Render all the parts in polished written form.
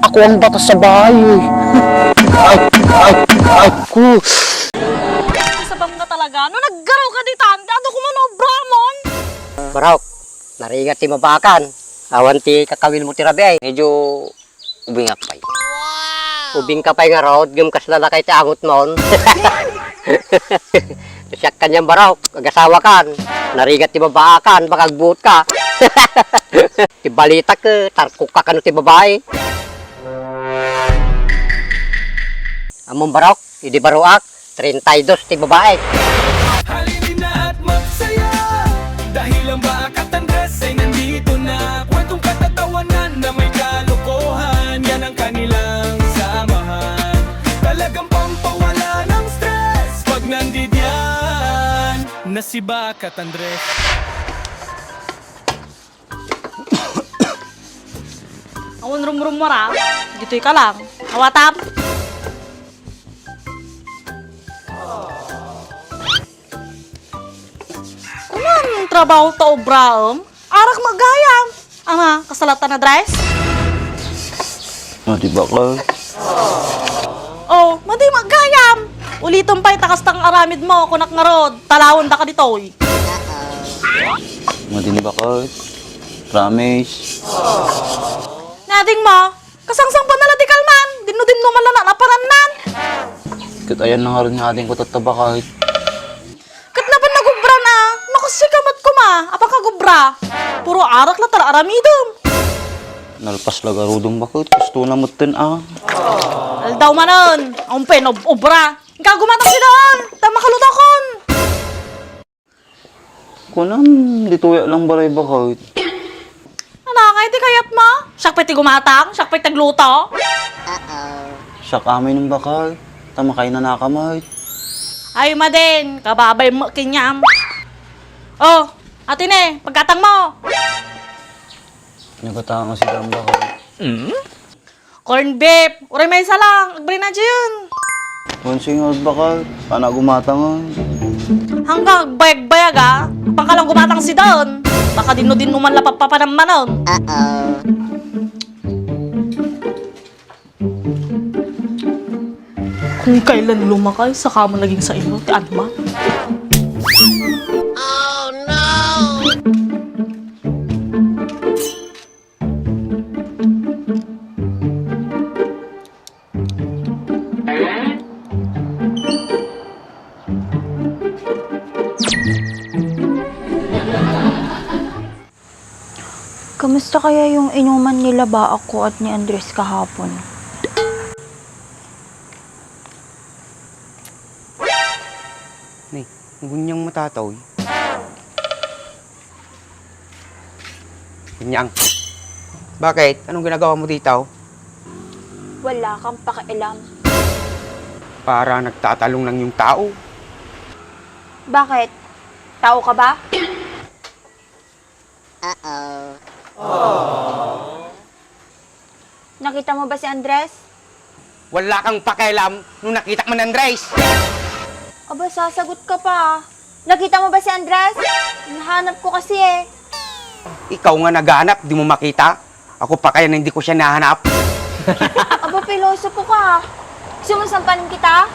Ako ang batas sa bahay eh. Ako. Sabam nga talaga. No, naggaraw ka dito. Ano ko man Bramon? Baraok, narigat ti mabakan. Awan ti kakawil mo ti rabi ay. Medyo ubing akpay. Wow! Ubing kapay nga raw, gum kaslala kay ti angot mon. Siyak kanyang Baraok, agasawa kan. Narigat ti mabakan, baka agbuot ka. Ti balita ka, tarkok ka kano ti babae. Among Baraok, hindi Baroak, 32 ti babae. Halinin na at magsaya dahil ang Bakat Andres ay nandito na. Kwentong katatawanan na may kalokohan, yan ang kanilang samahan. Talagang pampawala ng stress pag nandidyan na si Bakat Andres. Awon rum-rum mo ra. Dito'y ka lang. Awatam. Kunang trabaho ta obraom? Arak magayam. Ama, kasalatan na dress? Di ba ka? Oh, madi magayam. Ulitom pa'y takas tang aramid mo, kunak nga rod. Talawon da ka dito'y. Di ba ka? Promise. Nading mo, kasangsang pa nala di kalman. Dino-din naman na naparanan. Katayan na nga rin nga ating ko tataba kahit. Kat na ba nagubra na? Nakasikamat ko ma. Apang kagubra? Puro arak la tala aramidom. Nalpas lagarudong bakit? Gusto na mo tin ah. Aldaw manon. Ang obra. Ikaw gumatang si doon. Tama kalutakon. Kunam, dituya lang balay bakit? Ano nga iti kayat mo? Siyak pa'y ti gumatang? Siyak pa'y tagluto? Siya kami ng bakal. Tama kayo na nakamay. Ay ma din. Kababay mo kinyam. Oh, atin eh. Pagkatang mo. Nagkatanga si Dam bakal. Corn beef. Uray may isa lang. Agbrin na dyan. Konsing out bakal. Paano gumatangan? Hanggang bayag-bayag ah. Pangkalang gumatang si doon. Baka dino-din naman lapapapanaman. Kung kailan lumakay, saka mo naging sa inyo, ti Anma. Kamusta kaya yung inuman nila ba ako at ni Andres kahapon? Ni, gunyang matataw. Gunyang. Bakit? Anong ginagawa mo dito? Wala kang pakialam. Para nagtatalong lang yung tao. Bakit? Tao ka ba? Nakita mo ba si Andres? Wala kang pakialam nung nakita mo ni Andres. Aba, sasagot ka pa. Nakita mo ba si Andres? Nahanap ko kasi eh. Ikaw nga naghahanap, di mo makita. Ako pa kaya na hindi ko siya nahanap. Aba, pilosopo ka. Sumusampanin kita?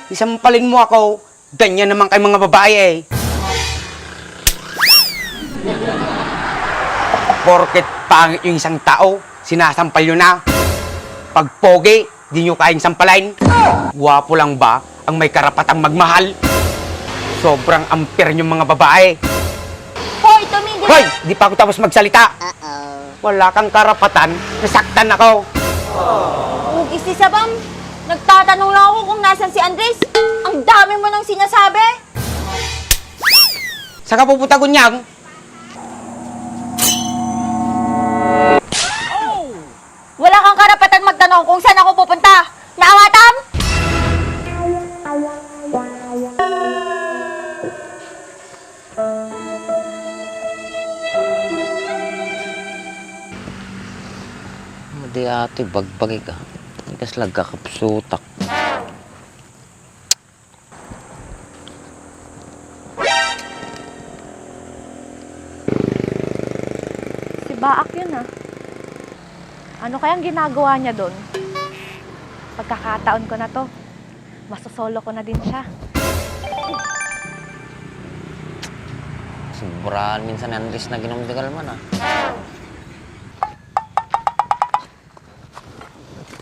Isampalin mo ako. Ganyan naman kay mga babae eh. Porket pangit yung isang tao, sinasampal nyo na. Pag pogi, di nyo kayang sampalain. Guwapo lang ba ang may karapatang magmahal? Sobrang ampir yung mga babae. Hoy, tumigil! Hoy! Di pa ako tapos magsalita. Wala kang karapatan, nasaktan ako. Ugis si Sabam. Nagtatanong lang ako kung nasan si Andres. Ang dami mo nang sinasabi. Saan ka pupunta, Gunyang? Wala kang karapatan magtanong kung saan ako pupunta. Naawatam? Di ate, bagbagay ka. Ikas lagka kapsutak. Si Baak yun ah. Ano kayang ginagawa niya doon? Pagkakataon ko na to. Masosolo ko na din siya. Sobrang minsan ni Andres na ginumdagal man ah.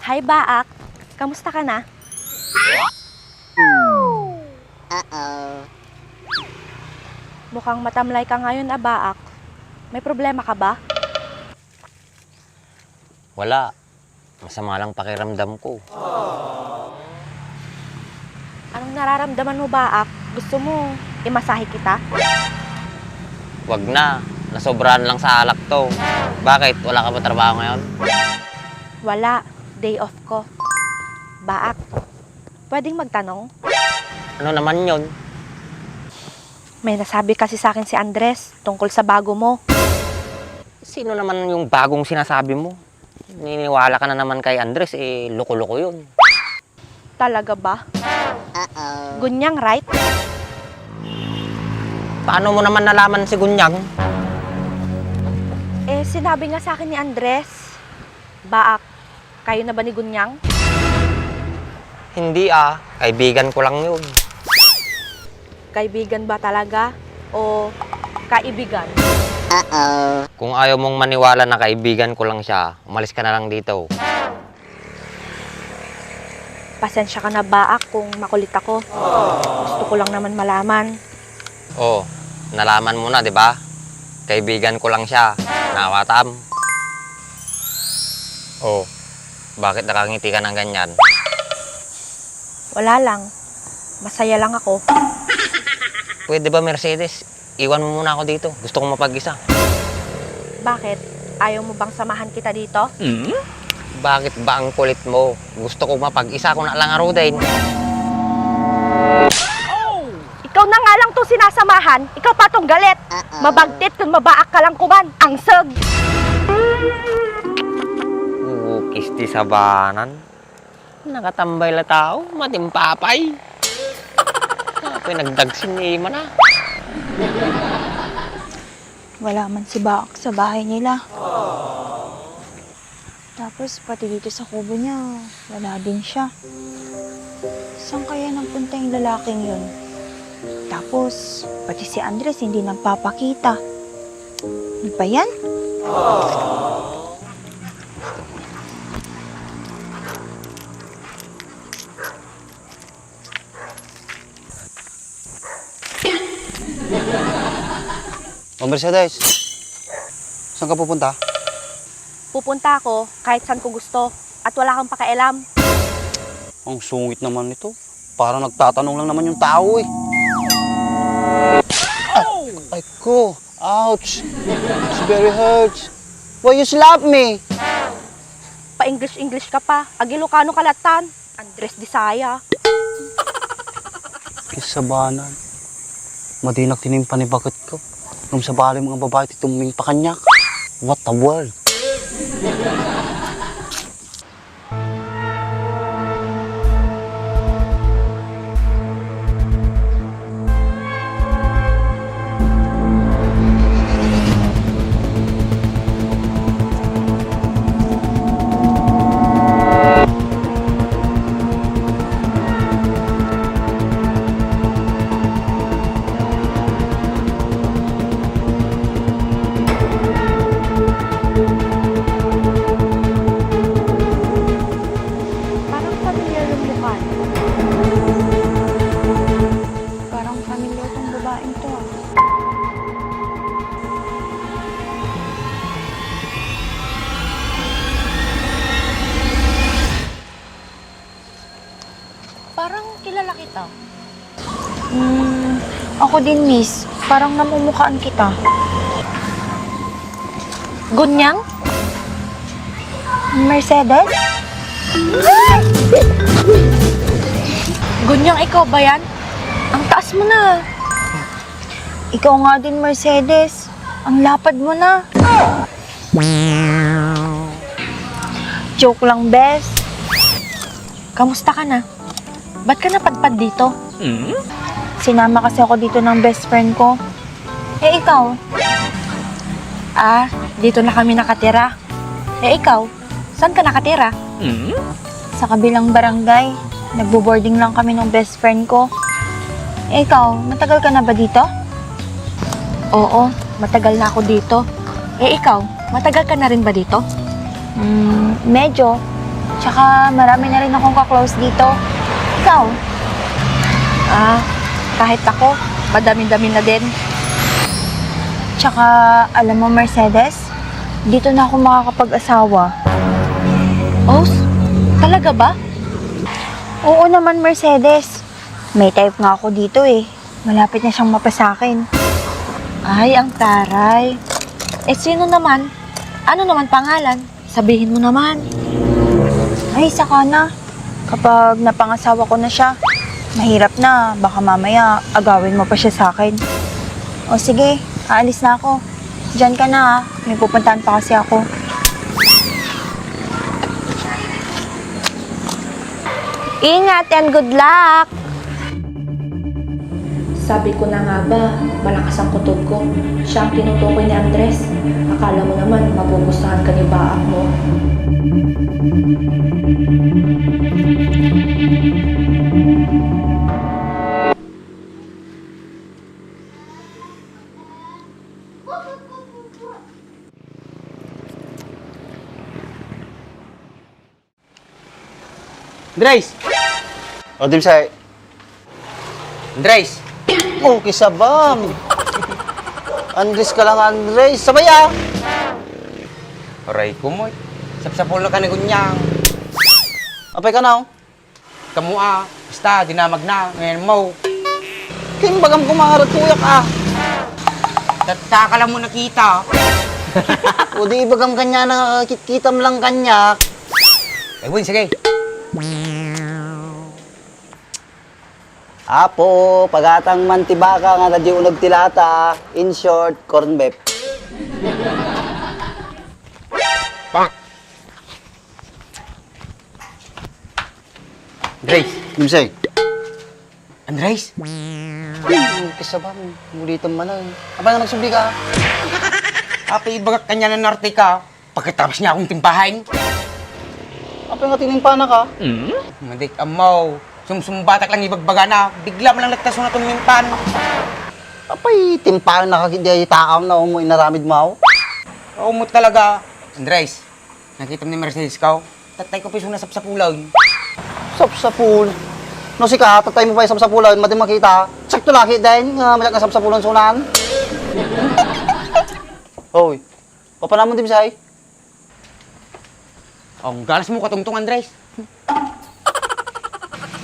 Hi, Baak. Kamusta ka na? Mukhang matamlay ka ngayon, Baak. May problema ka ba? Wala. Masama lang pakiramdam ko. Anong nararamdaman mo, Baak? Gusto mo imasahe kita? Wag na. Nasobrahan lang sa alak to. Bakit? Wala ka ba trabaho ngayon? Wala. Day off ko. Baak, pwedeng magtanong? Ano naman yun? May nasabi kasi sa akin si Andres tungkol sa bago mo. Sino naman yung bagong sinasabi mo? Niniwala ka na naman kay Andres, eh, loko-loko yun. Talaga ba? Gunyang, right? Paano mo naman nalaman si Gunyang? Eh, sinabi nga sa akin ni Andres. Baak, kayo na ba ni Gunyang? Hindi ah, kaibigan ko lang yun. Kaibigan ba talaga? O kaibigan? Kung ayaw mong maniwala na kaibigan ko lang siya, umalis ka na lang dito. Pasensya ka na, Baak, kung makulit ako. Gusto ko lang naman malaman. Oh, nalaman mo na, di ba? Kaibigan ko lang siya. Nawatam. Oh, bakit nakangiti ka ng ganyan? Wala lang. Masaya lang ako. Pwede ba, Mercedes? Iwan mo muna ako dito. Gusto kong mapag-isa. Bakit? Ayaw mo bang samahan kita dito? Bakit ba ang kulit mo? Gusto kong mapag-isa kung na lang aro din. Ikaw na nga lang to sinasamahan. Ikaw pa tong galit. Mabagtit kung mabaak ka lang kuman. Ang seg! Kisti sa banan. Nakatambay la tao. Matimpapay. Ako'y nagdagsin ni Ima na. Wala man si Baak sa bahay nila. Tapos pati dito sa kubo niya, wala din siya. Saan kaya nagpunta yung lalaking yun? Tapos, pati si Andres hindi nagpapakita. Ano ba yan? O Mercedes, saan ka pupunta? Pupunta ako kahit saan ko gusto. At wala kang pakialam. Ang sungit naman nito. Parang nagtatanong lang naman yung tao eh. Ay ko! Ouch! It's very hurts. Why you slap me? Pa-English-English ka pa. Agilocano kalatan. Andres Disaya. Kisabanan. Madinak tinimpan ni bakit ko. Nung sa bali mga babae tituming pa kanyak. What the world? Parang familiar yung mukha niya. Parang familiar tong babaeng to. Parang kilala kita. Ako din, miss. Parang namumukhaan kita. Gunyang? Mercedes? Gunyang, ikaw ba yan? Ang taas mo na. Ikaw nga din, Mercedes. Ang lapad mo na. Joke lang, bes. Kamusta ka na? Ba't ka napadpad dito? Sinama kasi ako dito ng best friend ko. Eh, ikaw? Ah, dito na kami nakatira. Eh, ikaw? Saan ka nakatira? Sa kabilang barangay. Nagbo-boarding lang kami ng best friend ko. Eh, ikaw, matagal ka na ba dito? Oo, matagal na ako dito. Eh ikaw, matagal ka na rin ba dito? Medyo. Tsaka marami na rin akong ka-close dito. Ikaw? Kahit ako, madami-dami na din. Tsaka, alam mo, Mercedes, dito na ako makakapag-asawa. Oh, talaga ba? Oo naman, Mercedes. May type nga ako dito eh. Malapit na siyang mapasakin. Ay, ang taray. Eh, sino naman? Ano naman pangalan? Sabihin mo naman. Ay, saka na. Kapag napangasawa ko na siya, mahirap na. Baka mamaya agawin mo pa siya sa akin. O sige, aalis na ako. Diyan ka na, may pupuntahan pa kasi ako. Ingat and good luck! Sabi ko na nga ba, malakas ang kutob ko. Siya ang tinutukoy ni Andres. Akala mo naman, mapupustahan ka ni Baak mo. Andres! O, Dimsay. Andres! Okay, sabam. Andres ka lang, Andres. Sabay ah. Aray ko mo. Sapsapol na ka ni Gunyang. Apay ka na, oh. Kamu basta, dinamag na. Ngayon mo. Kimbagam kumarat kuyak ah. Tataka lang mo nakita. O di bagam kanya nakakit-kitam lang kanya. Ay, Win, sige. Apo, pagatang mantibaka nga na di unag tilata. In short, corn beef. Andres! Dimsay. Andres! Kisabam, mulitan man lang. Abang nga nagsubli ka. Api, ibagak kanya na norte ka. Pagkatapos niya akong timpahin. Apay nga tinimpa na ka. Madik amaw. Sumsumbatak lang ibagbaga na. Bigla mo lang lagtas mo na tumimpan. Apay, timpahan na kakidya itakam na umuwi na ramid mo. Oo mo talaga. Andres, nakita mo ni Mercedes ka. Tatay ko piso na sapsapulaw. Sapsapul. No si ka, tatay mo pa yung sapsapulan, mati makita. Sakto laki din, nga malak na sapsapulan sunan. Hoy, papanamon din say. Ang galas mo katungtong, Andres.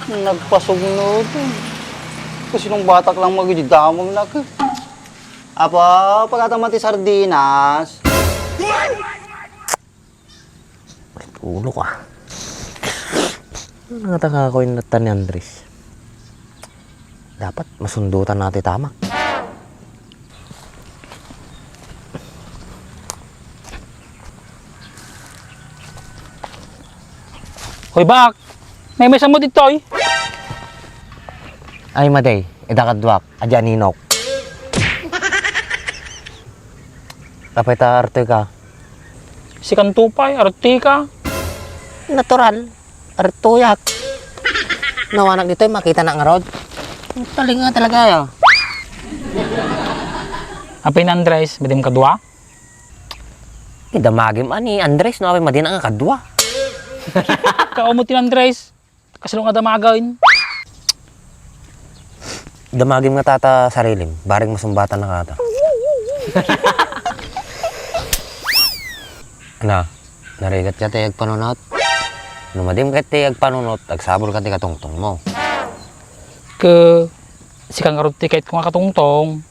Nagpasugnod. Kasi nung batak lang magididamong nag. Apa, pagkatang mati sardinas. Ulo ka. Ano nga takakawin natin ni Andres? Dapat masundutan natin tama. Hoy, Bak! May mesa mo dito, eh. Ay, Maday. Edakadwak. Adya ninok. Kapay ta arte ka. Si Kantupay, Artika. Natural. Artuyak. Nawanak dito makita na nga rod. Taling nga talaga ya. Apay na Andres, madim kadwa. Idamagim ani Andres no apay madina nga kadwa. Kaumutin Andres. Kasi nung adamagawin. Damagim nga tata sarilim. Baring masumbatan na kata. Ano? Narigat ka tayag panunot? Numadim ka tayag panunot, agsabol ka tiga tungtong mo. Si kang arot tiket ko nga katungtong.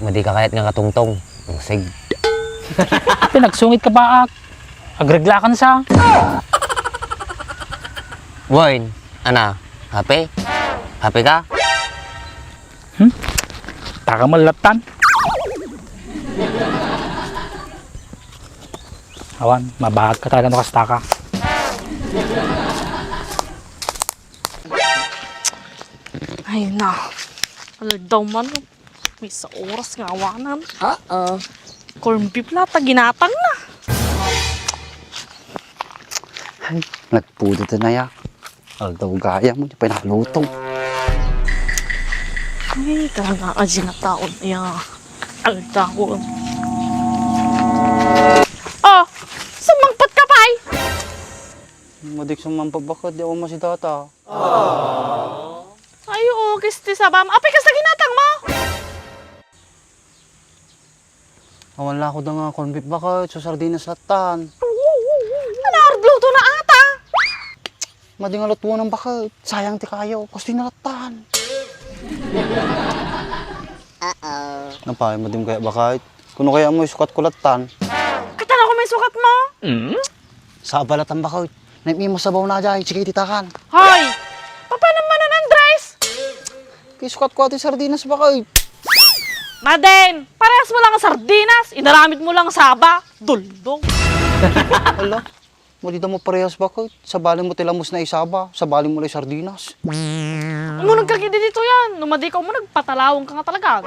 Madi ka kayat nga katungtong. Ang sig. Pinagsungit ka ba, Ak? Agreglakan sa. Boy, ana, happy? Happy ka? Taka malatan. Awan, mabahag ka talaga nakastaka. Ay na. Ano daw man. May sa oras nga awanan. Corn beef lata, ginatang na. Ay, nagpudo na ya. Aldaw gaya mo, di pa nalutong. Ay, talaga kasi na taon. Ayan. Aldaw. Oh, sumangpat ka pa eh. Madik sumampabakad, di ako masidata. Ay, oo, kisti sabam. Apay ka sa ginatang mo. Awan la ko da nga corned beef bakad, so sardinas latan. Alardluto na ata. Mading alot mo ng bakad, sayang ti kayo, kusti nalatan. Napay, madim kaya bakad. Kuno kaya mo isukat kulatan. Katala ko may sukat mo. Sa balatan bakad, naimi masabaw na dyan, sige titakan. Hoy, paano naman ang Andres? Kisukat ko ati sardinas bakad. Maden, parehas mo lang ang sardinas. Inaramid mo lang ang saba. Duldong. Ala, madida mo parehas bakad. Sa baling mo tilamos na isaba, sa baling mo lang sardinas. Ano nagkakidi dito yan? Numadikaw mo, nagpatalawang ka nga talaga.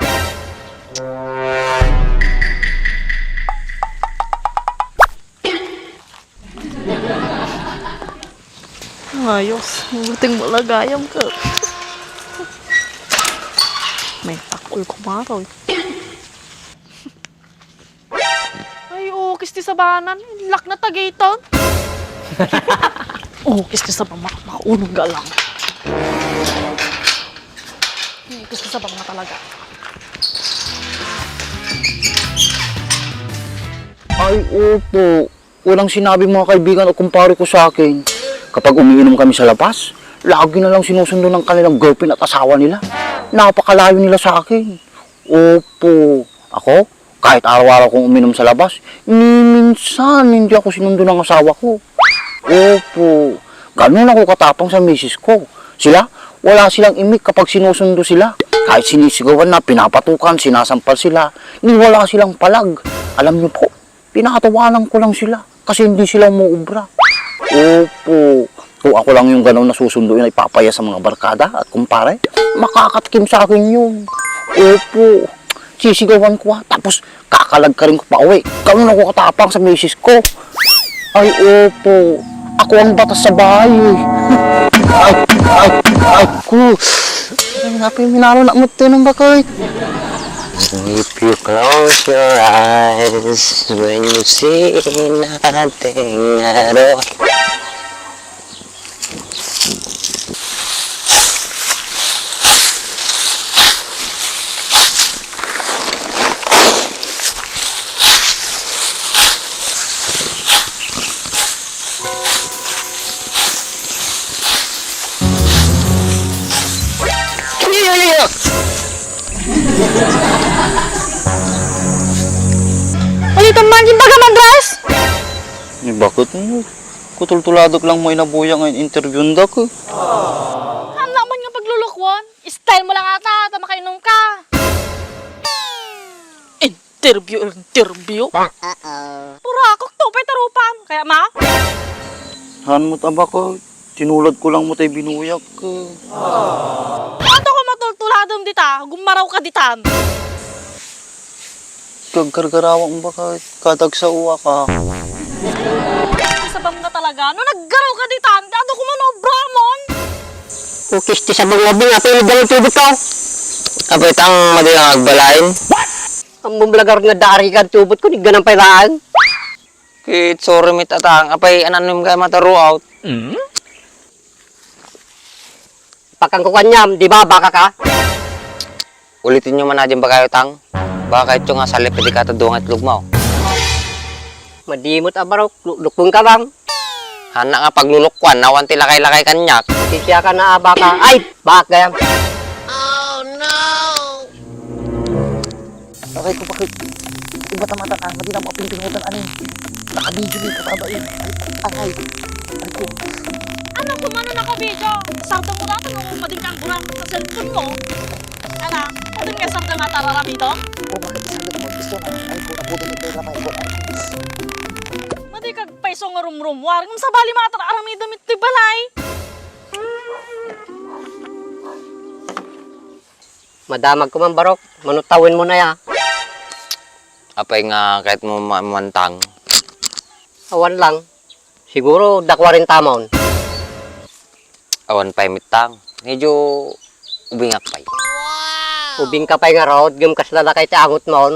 Ayos, buting malagayam ka. May takol kumaroy. Ay, oo, kisti sa banan. Lak na tagayton. Oo, kisti sa bang makaunong galang. Kisti sa bang talaga. Ay, opo. Walang sinabi mga kaibigan o kumpare ko sa akin. Kapag umiinom kami sa labas, lagi na lang sinusundo ng kanilang girlfriend at asawa nila. Napakalayo nila sa akin. Opo. Ako, kahit araw-araw kong uminom sa labas, ni minsan hindi ako sinundo ng asawa ko. Opo. Ganun ako katapang sa misis ko. Sila, wala silang imik kapag sinusundo sila. Kahit sinisigawan na, pinapatukan, sinasampal sila, ni wala silang palag. Alam niyo po, pinakatawanan ko lang sila kasi hindi sila umuubra. Opo. Kung ako lang yung gano'n nasusunduin ay papaya sa mga barkada at kumpare, makakatikim sa akin yun. Opo. Sisigawan ko tapos kakalag ka rin ko pa uwi. Ganun ako katapang sa misis ko. Ay, opo. Ako ang batas sa bahay eh. Ako. Ay, napay minaro na mo ito ng bakit. If you close your eyes when you see nothing at all. Ulitan man yung baga Andres. Eh, bakit mo? Kutultuladok lang mo inabuya ngayon interview nda ko. Anak man nga paglulukwan. Style mo lang ata, makainom ka. Interview. Pura ako, tupay tarupan. Kaya ma? Han mo taba ko. Tinulad ko lang mo tayo binuyak ko. Ato ko matultuladom dita, gumaraw ka ditan. Kagkargarawang baka kadag sa uwa ka. Sabam na talaga, no naggaraw ka ditan, ato ko manobramon. Ukis ti sa mga bunga, pero dalawang tubig ka. Kapit ang madalang agbalain. Ang bumlagar nga dari ka tubot ko, di ganang pairaan. Kit sorry mit atang apay ananom ka mataro out. Pakang kukanyam, di ba, baka ka? Ulitin nyo man na dyan ba kayo tang? Baka ito nga salip pwede ka tadungat lugmaw. Madimot abarok, lukbong ka bang? Hana nga paglulukwan, nawan tilakay-lakay kanyak. Sisya ka na baka, ay, baka gayam. Bakit? Iba tamatan ang madi na mga pintinutan ani. Nakabidyo dito kabain. Ay. Ano ko man na nakabidyo? Sardo mo natin nung mading kang burang sa cellphone mo. Ano? Mading nga sardo na tarara dito? O bakit sabi ko gusto na? Ay ko nabutin ito yung ramay ko. Madi kag paiso nga rum-rum. Waring sa bali matar arami damit ti balay. Madamag ko man barok, manutawin mo na ya. Apay nga kahit mo mantang. Awan lang. Siguro dakwa rin tamon. Awan pa mitang. Medyo ubingak pa. Ubing ka pa nga rod, gum kas lalakay ti angot mon.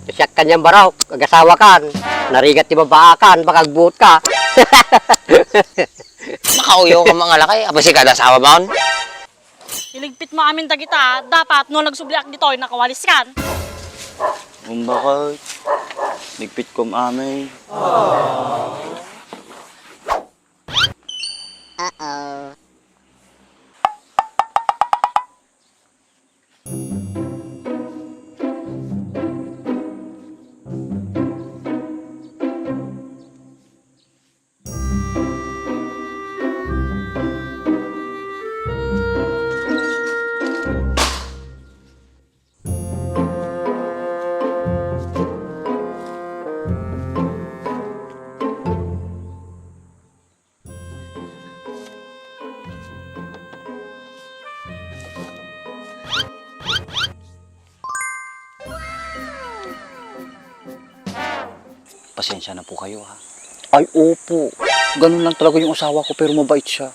Siyak kanyang baraw, agasawa kan. Narigat ti babaakan, baka agbuot ka. Makauyo ka mga lakay. Apa si kada asawa maon? Iligpit mo amin dagita, dapat no nagsubliak dito ay nakawalis kan. Bakit? Nigpit ko amay. Pasensya na po kayo ha. Ay opo, ganun lang talaga yung asawa ko pero mabait siya.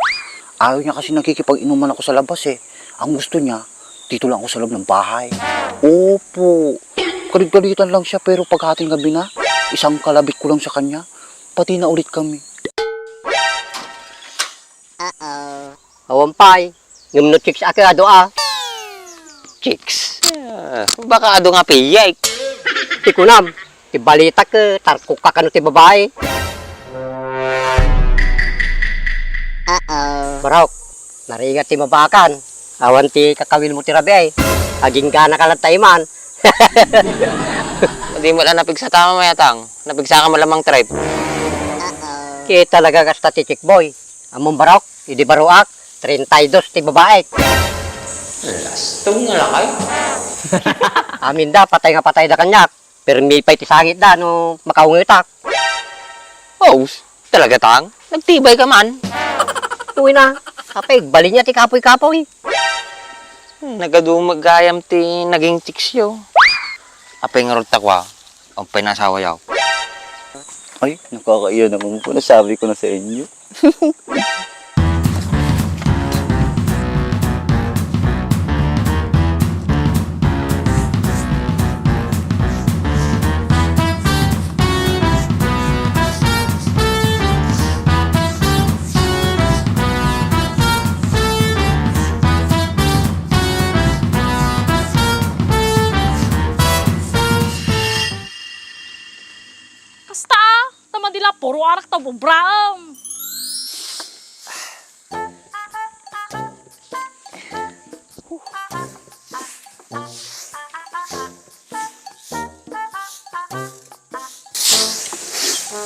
Ayaw niya kasi nakikipag-inuman ako sa labas eh. Ang gusto niya, dito lang ako sa loob ng bahay. Opo, kalit-kalitan lang siya pero paghating gabi na, isang kalabit ko lang sa kanya, pati na ulit kami. Awampay, ngum no chicks aka doa. Chicks. Baka ado nga piyay. Ti kunam, ti balita ke tarkuk ka kanu ti babae. Barok, narigat ti mabakan. Awan ti kakawil mo ti rabi ay. Aging gana ka lang taiman. Hindi mo lang napigsa tama mayatang. Napigsa ka malamang tribe. Kaya talaga kasta ti chick boy. Among barok, hindi baruak, 32 ti babae. Lastong nga lakay. Amin da, patay nga patay da kanyak. Pero may pay ti sangit da, no makaungitak. Oh, talaga tang. Nagtibay ka man. Uwi na, kapay, bali niya ti kapoy-kapoy. Nagadumagayam ti naging tiksyo. Apay nga rod takwa. Ang pinasawa yaw. Ay, nakakaiya naman po. Nasabi ko na sa inyo. Kasta, taman dila puro arak ta bubraam.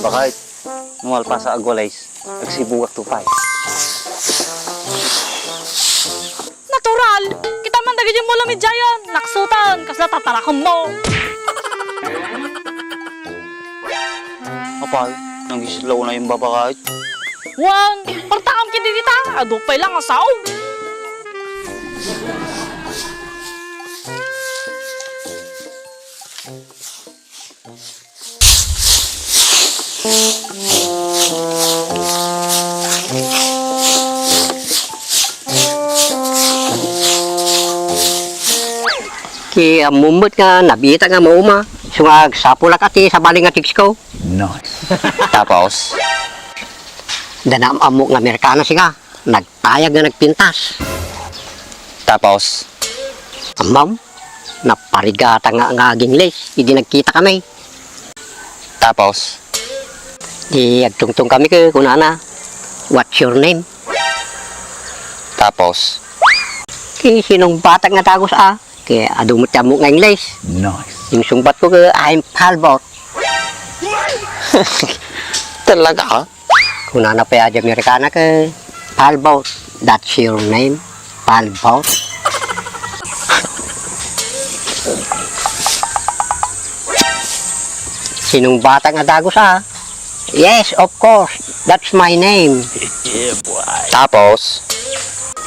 Bakit? Numal pa sa agwalays. Nagsibugak tupay. Natural! Kita man dagay mo lamid jayan. Naksutan, kasla tatarakan mo. Apal, nangisilaw na yung babakait. Wan, partakam kini dita. Adupay lang asaw. Kaya mumut nga, nabita nga mauma. Sungag sapulak ati sa baling nga chicks ko. Nice. Tapos, Danam amok nga Amerikano siya. Nagtayag nga nagpintas. tapos, Amam, naparigata nga aging les. Hindi nagkita kami. tapos, Di agtungtong kami ke kunana. What's your name? tapos, Ki sinong bata nga tagos a. Kaya adumot mo nga English. Nice. Yung sumbat ko ke I'm Palbot. talaga ka? Kunana pa aja Amerikana ke Palbot. That's your name? Palbot? Sinong bata nga dagos a? Yes, of course. That's my name. Tapos,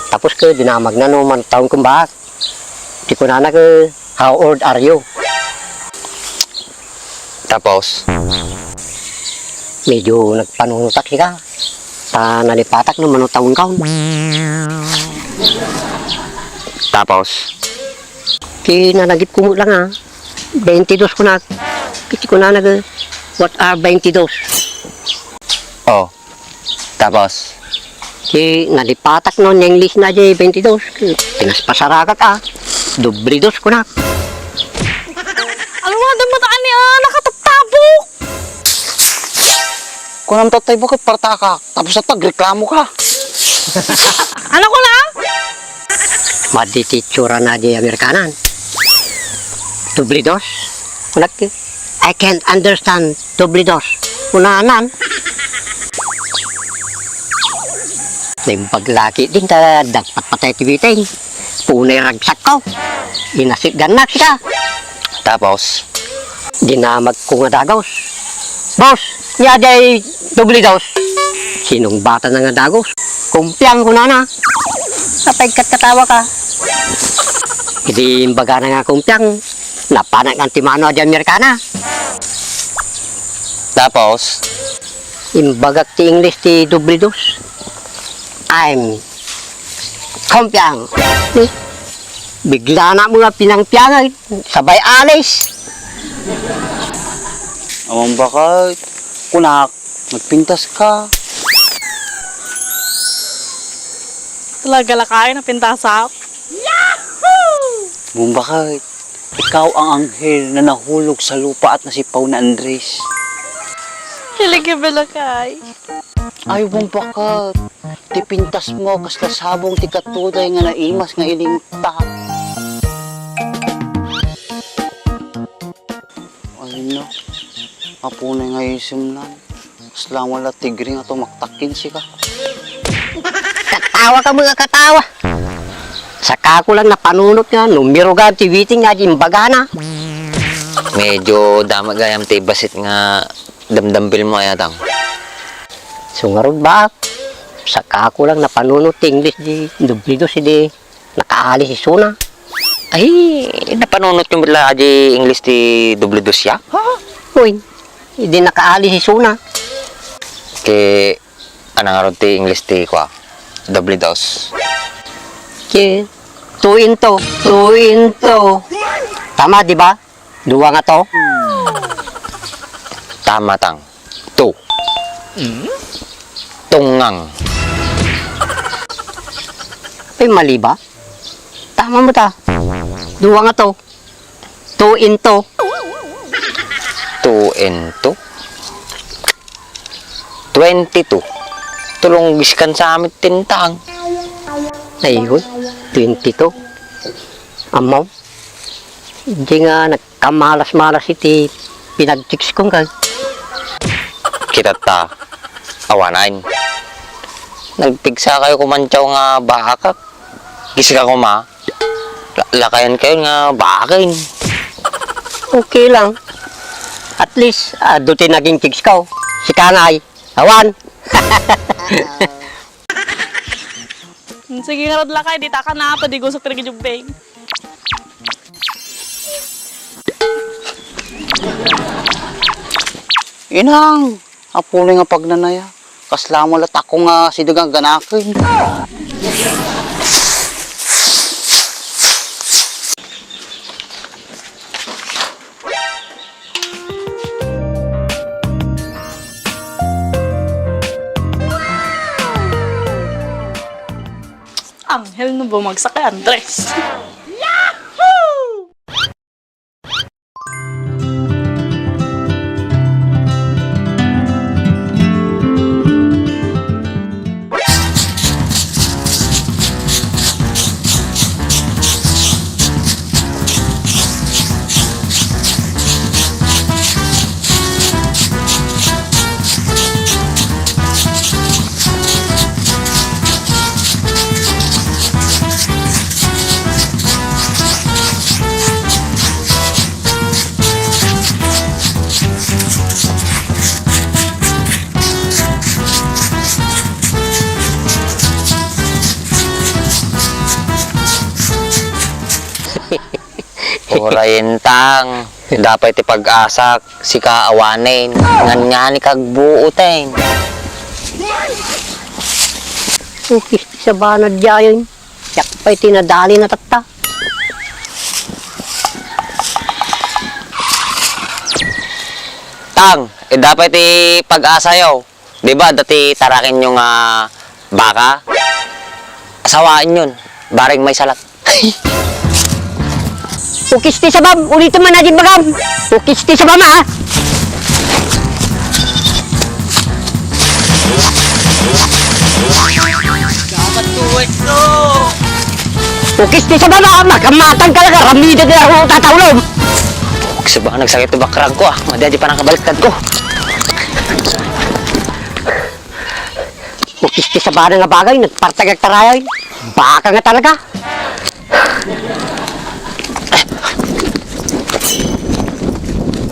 Tapos ke dinamag na no man taon kong bahag. Di ko na ke, how old are you? Tapos, Medyo nagpanunutak ka. Ta nalipatak no manutawon kaon. tapos, Kinanagip ko mo lang ha. 22 ko na. Kiti ko na what are 22? oh, tapos, Nalipatak no ng English na jay 22. Pinaspasaraka ka. Doble dos ko na. Ano nga damataan niya? Nakataptabok! Kung ang tatay, bakit partakak? Tapos na tagreklamo ka. Ano ko lang? Madititsura na di Amerikanan. Doble dos. I can't understand doble dos. Unanan. May paglaki din ta dapat patay tibiting. Punay ragsak ko. Inasit ganak ka. tapos, Dinamag ko nga dagos. Boss, niya day doble dos. Sinong bata na nga dagos? Kumpiang ko na. Kapag katawa ka. Hindi baga na nga kumpiang. Napanak ang timano di Amerikana. tapos, Imbagak ti English ti doble dos. I'm kumpiang. Bigla na mga pinangpiangan. Sabay alis. Amang bakit? Kunak, magpintas ka. Talaga lakain na pintasak. Amang bakit? Ikaw ang anghel na nahulog sa lupa at nasipaw na Andres. Hilig yung balakay. Ay, mong bakit? Tipintas mo, kasla sabong ti katuday nga naimas nga ilinta. Ay no, mapunay nga isimnan. Kasla wala tigre nga tumaktakin siya ka. Katawa ka mga katawa. Saka ko lang napanunot nga, numero ga tiwiting nga imbaga na. medyo damagayam ti basit nga damdambil mo ayatang. Sungarod ba? Saka ko lang napanunot ti English di dublido si di nakaalis si Suna. Ay, napanunot yung bila di English ti doble dos ya? Uy, hindi nakaalis si Suna. Kaya, anang aron ti English ti kwa? Doble dos. Ki, tuin to. Tama, di ba? Dua nga to. Tama tang. Tu. Tungang. Ay, mali ba? Tama mo ta. Dua nga to. Tuin to. Tu and tu. 22. Tulong biskan sa amin tintang. Ayun, 22. Amaw. Hindi nga nagkamalas-malas iti pinag-chicks kong kag. Kita ta. Awanain. Nagpigsa kayo kumantyaw nga bakak. Gisika ko ma. Lakayan kayo nga bakain. Okay lang. At least, doon naging chicks ko. Si Kanay. Awan. Sige nga lakay, di taka na pa, di gusok talaga yung bang. Inang, apunay nga pagnanaya. Kasla mo lat ako nga sidagang ganakin. Anghel na bumagsak kay Andres. Urayentang. Dapat ipag-asak, si kaawanin. Ngan kag buutin. Ukis sa banad yayon. Yak pa'y tinadali na tatta. Tang, dapat ipag-asa yaw. Diba, dati tarakin yung baka? Asawain yun. Baring may salat. Ukis ti sabam, ulitin man natin bagam. Ukis ti sabam ha. Ukis ti sabam ha, makamatang ka lang, ramida na ako tatawlog. Kasi baka nagsakit yung bakrag ko Madadi pa nakabaliktad ko. Ukis ti sabam nga bagay, nagpartagag tarayan. Baka nga talaga.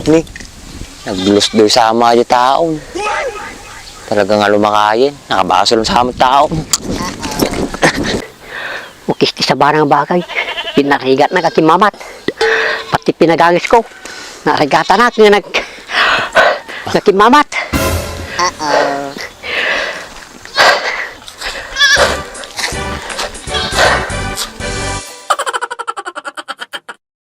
Ni, nagbulos-doy sa ama yung taon. Talaga nga lumakayin. Nakabasol sa amang taon. Ukis ti sabam nga bagay. Pinarigat na kakimamat. Pati pinagangis ko. Narigata na, nga nakimamat.